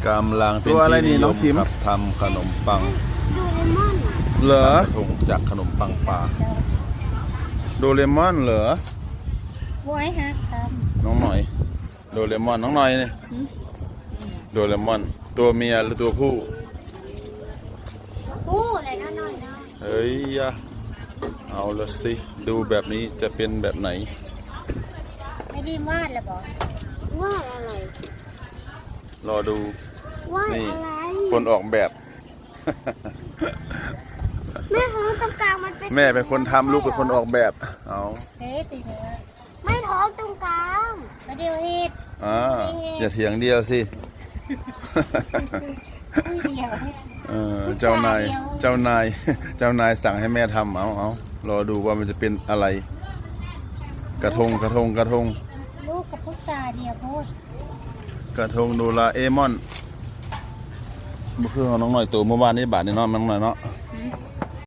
กำลังเป็น ตัวอะไรนี่ ที่ น้องชิม ครับทำขนมปัง โดเรมอน เหรอ ทำกระทงจากขนมปังปลา โดเรมอนเหรอ ไว้ฮะค น้องหน่อย โดเรมอนน้องหน่อยนี่โดเรมอนตัวเมียหรือตัวผู้ ำอู้อะไรน่าหน่อยนะ เฮ้ยยะเอาละสิดูแบบนี้จะเป็นแบบไหน ไม่ได้วาดเลยบอกวาดอะไร รอดู วาด นี่ อะไร คนออกแบบ แม่ท้องตรงกลางมันเป็น แม่เป็นคนทำลูกเป็นคนออกแบบเอา เฮ้ยตีเนื้อไม่ท้องตรงกลางมาเดียวเฮ็ด อ่าอย่าเถียงเดียวสิ อุ้ยเดียว เจ้านายเจ้านาย เจ้านายสั่งให้แม่ทำเอารอดูว่ามันจะเป็นอะไร กระทง ลูกกับพุทธาเดียวโพด กระทงโดราเอมอนเมื่อคืนของน้องหน่อยตัวเมื่อวานนี้บาทนี่เนาะน้องหน่อยเนาะ